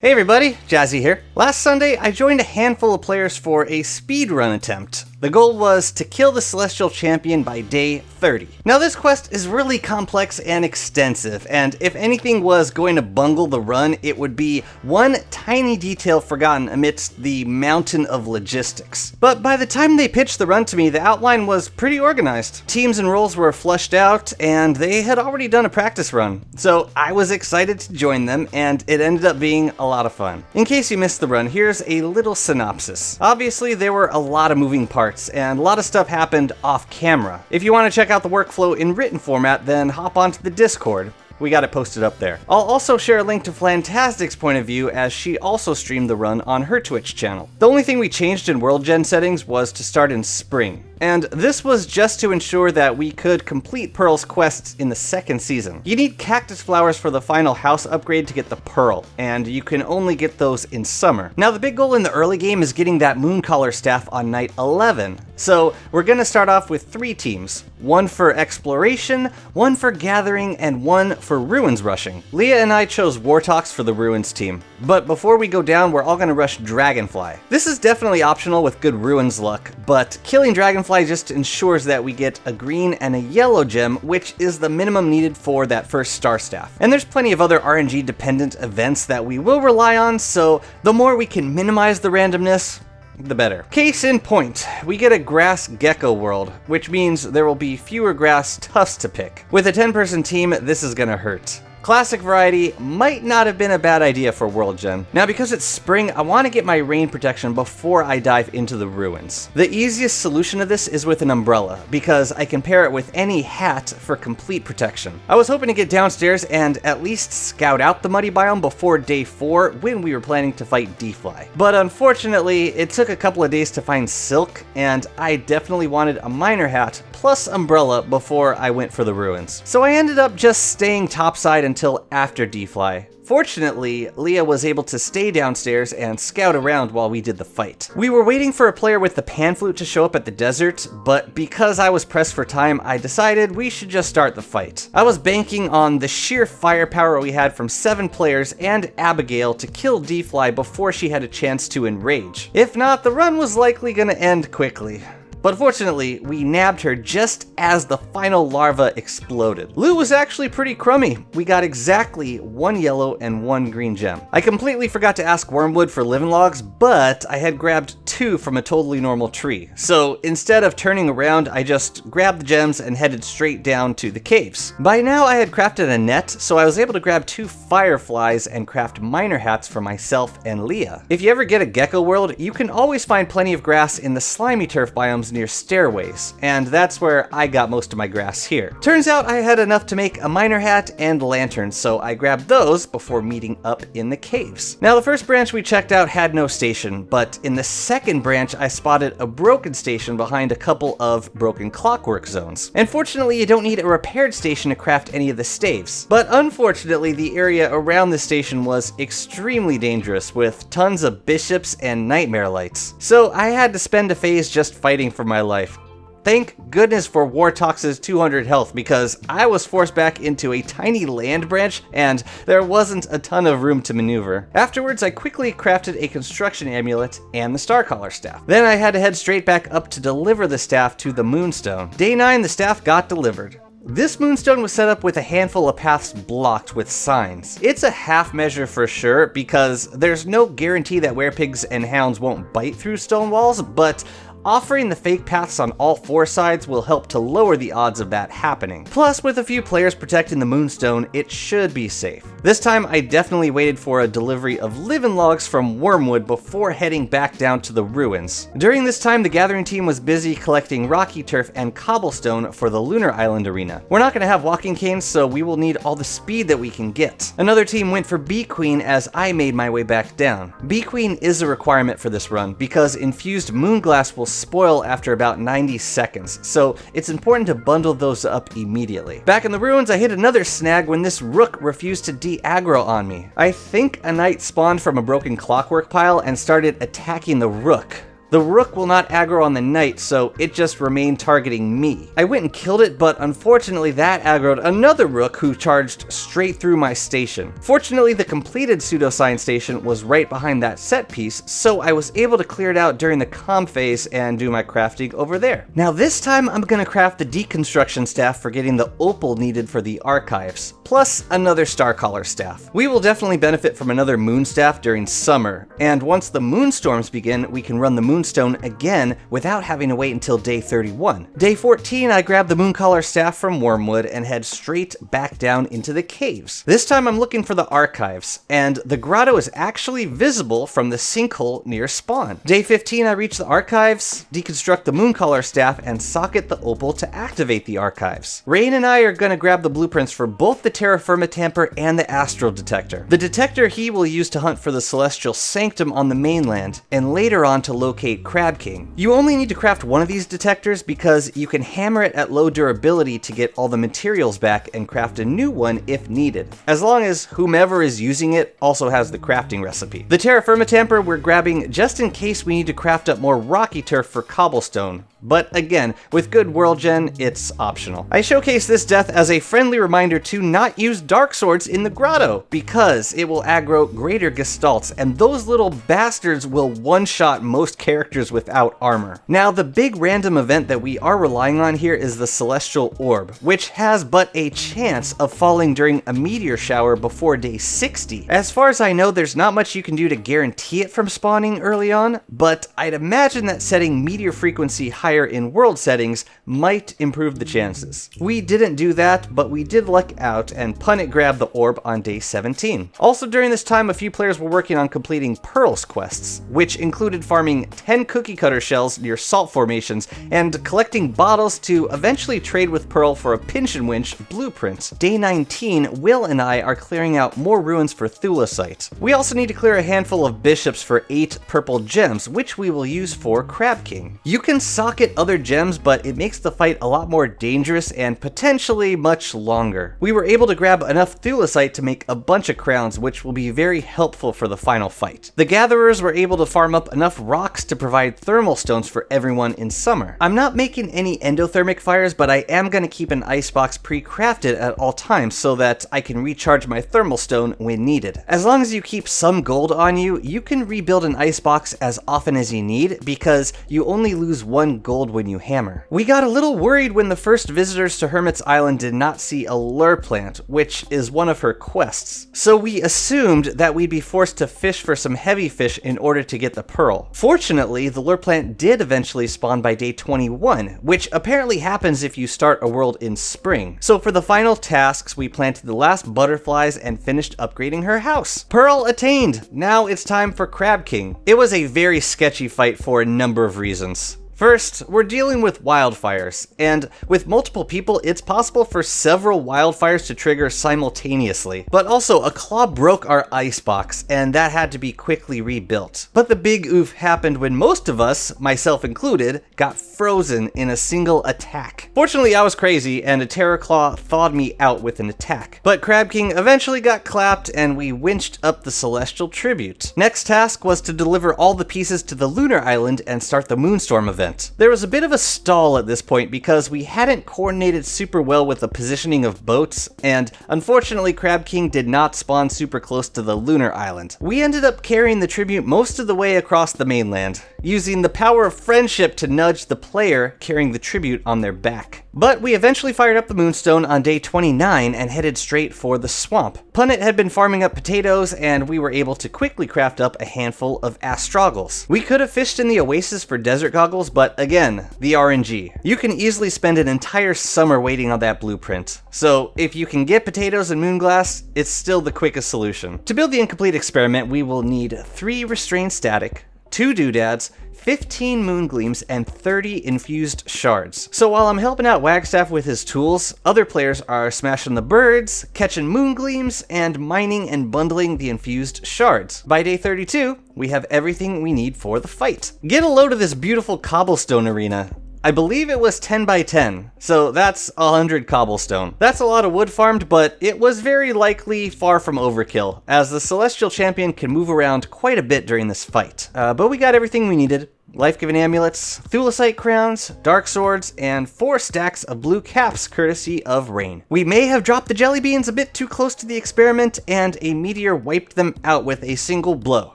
Hey everybody, Jazzy here. Last Sunday, I joined a handful of players for a speedrun attempt. The goal was to kill the Celestial Champion by day 30. Now this quest is really complex and extensive, and if anything was going to bungle the run, it would be one tiny detail forgotten amidst the mountain of logistics. But by the time they pitched the run to me, the outline was pretty organized. Teams and roles were flushed out, and they had already done a practice run. So I was excited to join them, and it ended up being a lot of fun. In case you missed the run, here's a little synopsis. Obviously, there were a lot of moving parts, and a lot of stuff happened off camera. If you want to check out the workflow in written format, then hop onto the Discord. We got it posted up there. I'll also share a link to Flantastic's point of view, as she also streamed the run on her Twitch channel. The only thing we changed in World Gen settings was to start in spring. And this was just to ensure that we could complete Pearl's quests in the second season. You need cactus flowers for the final house upgrade to get the Pearl, and you can only get those in summer. Now the big goal in the early game is getting that Mooncaller staff on night 11. So we're gonna start off with 3 teams. One for exploration, one for gathering, and one for ruins rushing. Leah and I chose Wartox for the ruins team. But before we go down, we're all gonna rush Dragonfly. This is definitely optional with good ruins luck, but killing Dragonfly just ensures that we get a green and a yellow gem, which is the minimum needed for that first star staff. And there's plenty of other RNG dependent events that we will rely on, so the more we can minimize the randomness, the better. Case in point, we get a grass gecko world, which means there will be fewer grass tufts to pick. With a 10-person team, this is gonna hurt. Classic variety might not have been a bad idea for World Gen. Now because it's spring, I want to get my rain protection before I dive into the ruins. The easiest solution to this is with an umbrella, because I can pair it with any hat for complete protection. I was hoping to get downstairs and at least scout out the muddy biome before day 4 when we were planning to fight D-Fly. But unfortunately, it took a couple of days to find silk, and I definitely wanted a miner hat plus umbrella before I went for the ruins. So I ended up just staying topside until after D-Fly. Fortunately, Leah was able to stay downstairs and scout around while we did the fight. We were waiting for a player with the pan flute to show up at the desert, but because I was pressed for time, I decided we should just start the fight. I was banking on the sheer firepower we had from 7 players and Abigail to kill D-Fly before she had a chance to enrage. If not, the run was likely gonna end quickly. But fortunately, we nabbed her just as the final larva exploded. Loot was actually pretty crummy. We got exactly 1 yellow and 1 green gem. I completely forgot to ask Wormwood for living logs, but I had grabbed 2 from a totally normal tree. So instead of turning around, I just grabbed the gems and headed straight down to the caves. By now I had crafted a net, so I was able to grab 2 fireflies and craft miner hats for myself and Leah. If you ever get a gecko world, you can always find plenty of grass in the slimy turf biomes near stairways, and that's where I got most of my grass here. Turns out I had enough to make a miner hat and lanterns, so I grabbed those before meeting up in the caves. Now the first branch we checked out had no station, but in the second branch I spotted a broken station behind a couple of broken clockwork zones. And fortunately you don't need a repaired station to craft any of the staves. But unfortunately the area around the station was extremely dangerous with tons of bishops and nightmare lights. So I had to spend a phase just fighting for my life. Thank goodness for Wartox's 200 health, because I was forced back into a tiny land branch and there wasn't a ton of room to maneuver. Afterwards, I quickly crafted a construction amulet and the Starcaller staff. Then I had to head straight back up to deliver the staff to the Moonstone. Day 9, the staff got delivered. This Moonstone was set up with a handful of paths blocked with signs. It's a half measure for sure, because there's no guarantee that werepigs and hounds won't bite through stone walls, but offering the fake paths on all 4 sides will help to lower the odds of that happening. Plus, with a few players protecting the Moonstone, it should be safe. This time, I definitely waited for a delivery of living logs from Wormwood before heading back down to the ruins. During this time, the gathering team was busy collecting rocky turf and cobblestone for the Lunar Island arena. We're not going to have walking canes, so we will need all the speed that we can get. Another team went for BeeQueen as I made my way back down. BeeQueen is a requirement for this run, because infused moonglass will spoil after about 90 seconds, so it's important to bundle those up immediately. Back in the ruins, I hit another snag when this rook refused to de-aggro on me. I think a knight spawned from a broken clockwork pile and started attacking the rook. The rook will not aggro on the knight, so it just remained targeting me. I went and killed it, but unfortunately that aggroed another rook who charged straight through my station. Fortunately, the completed pseudoscience station was right behind that set piece, so I was able to clear it out during the comm phase and do my crafting over there. Now this time I'm gonna craft the deconstruction staff for getting the opal needed for the archives, plus another Starcaller staff. We will definitely benefit from another moon staff during summer, and once the moonstorms begin, we can run the Moonstone again without having to wait until day 31. Day 14, I grab the Mooncaller staff from Wormwood and head straight back down into the caves. This time I'm looking for the archives, and the grotto is actually visible from the sinkhole near spawn. Day 15, I reach the archives, deconstruct the Mooncaller staff, and socket the opal to activate the archives. Rain and I are gonna grab the blueprints for both the Terra Firma Tamper and the Astral Detector. The detector he will use to hunt for the Celestial Sanctum on the mainland, and later on to locate Crab King. You only need to craft one of these detectors because you can hammer it at low durability to get all the materials back and craft a new one if needed, as long as whomever is using it also has the crafting recipe. The Terra Firma Tamper we're grabbing just in case we need to craft up more rocky turf for cobblestone. But again, with good world gen, it's optional. I showcase this death as a friendly reminder to not use dark swords in the grotto, because it will aggro greater gestalts, and those little bastards will one-shot most characters without armor. Now, the big random event that we are relying on here is the Celestial Orb, which has but a chance of falling during a meteor shower before day 60. As far as I know, there's not much you can do to guarantee it from spawning early on, but I'd imagine that setting meteor frequency higher in world settings might improve the chances. We didn't do that, but we did luck out and Punnet grabbed the orb on day 17. Also during this time, a few players were working on completing Pearls quests, which included farming 10 cookie cutter shells near salt formations and collecting bottles to eventually trade with Pearl for a pinch and winch blueprint. Day 19, Will and I are clearing out more ruins for Thulecite. We also need to clear a handful of bishops for 8 purple gems, which we will use for Crab King. You can socket other gems, but it makes the fight a lot more dangerous and potentially much longer. We were able to grab enough Thulecite to make a bunch of crowns, which will be very helpful for the final fight. The gatherers were able to farm up enough rocks to provide thermal stones for everyone in summer. I'm not making any endothermic fires, but I am going to keep an icebox pre-crafted at all times so that I can recharge my thermal stone when needed. As long as you keep some gold on you, you can rebuild an icebox as often as you need because you only lose 1 gold when you hammer. We got a little worried when the first visitors to Hermit's Island did not see a lure plant, which is one of her quests. So we assumed that we'd be forced to fish for some heavy fish in order to get the pearl. Fortunately, the lure plant did eventually spawn by day 21, which apparently happens if you start a world in spring. So for the final tasks, we planted the last butterflies and finished upgrading her house. Pearl attained! Now it's time for Crab King. It was a very sketchy fight for a number of reasons. First, we're dealing with wildfires, and with multiple people, it's possible for several wildfires to trigger simultaneously. But also, a claw broke our icebox, and that had to be quickly rebuilt. But the big oof happened when most of us, myself included, got frozen in a single attack. Fortunately, I was crazy, and a terror claw thawed me out with an attack. But Crab King eventually got clapped, and we winched up the Celestial Tribute. Next task was to deliver all the pieces to the Lunar Island and start the Moonstorm event. There was a bit of a stall at this point because we hadn't coordinated super well with the positioning of boats, and unfortunately Crab King did not spawn super close to the Lunar Island. We ended up carrying the tribute most of the way across the mainland, using the power of friendship to nudge the player carrying the tribute on their back. But we eventually fired up the Moonstone on day 29 and headed straight for the swamp. Punnet had been farming up potatoes, and we were able to quickly craft up a handful of astragals. We could have fished in the oasis for desert goggles, but again, the RNG. You can easily spend an entire summer waiting on that blueprint. So if you can get potatoes and moonglass, it's still the quickest solution. To build the incomplete experiment, we will need 3 restrained static, 2 doodads, 15 moongleams, and 30 infused shards. So while I'm helping out Wagstaff with his tools, other players are smashing the birds, catching moongleams, and mining and bundling the infused shards. By day 32, we have everything we need for the fight. Get a load of this beautiful cobblestone arena. I believe it was 10 by 10, so that's 100 cobblestone. That's a lot of wood farmed, but it was very likely far from overkill, as the Celestial Champion can move around quite a bit during this fight. But we got everything we needed. life-giving amulets, thulecite crowns, dark swords, and 4 stacks of blue caps courtesy of Rain. We may have dropped the jelly beans a bit too close to the experiment, and a meteor wiped them out with a single blow.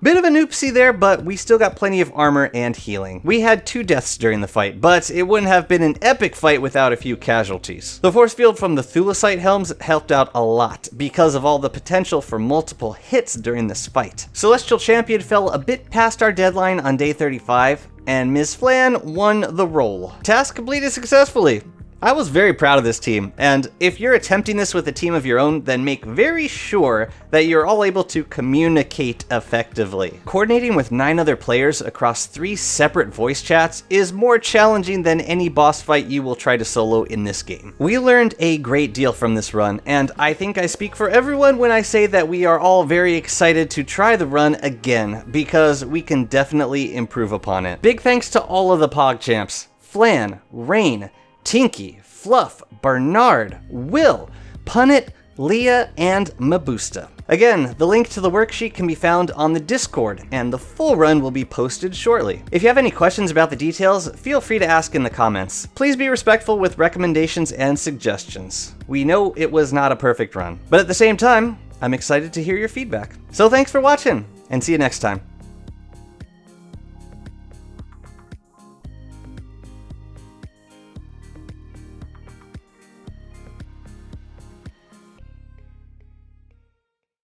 Bit of an oopsie there, but we still got plenty of armor and healing. We had 2 deaths during the fight, but it wouldn't have been an epic fight without a few casualties. The force field from the thulecite helms helped out a lot because of all the potential for multiple hits during this fight. Celestial Champion fell a bit past our deadline on day 35, and Ms. Flan won the role. Task completed successfully. I was very proud of this team, and if you're attempting this with a team of your own, then make very sure that you're all able to communicate effectively. Coordinating with 9 other players across 3 separate voice chats is more challenging than any boss fight you will try to solo in this game. We learned a great deal from this run, and I think I speak for everyone when I say that we are all very excited to try the run again, because we can definitely improve upon it. Big thanks to all of the PogChamps: Flan, Rain, Tinky, Fluff, Bernard, Will, Punit, Leah, and Mabusta. Again, the link to the worksheet can be found on the Discord, and the full run will be posted shortly. If you have any questions about the details, feel free to ask in the comments. Please be respectful with recommendations and suggestions. We know it was not a perfect run, but at the same time, I'm excited to hear your feedback. So thanks for watching, and see you next time.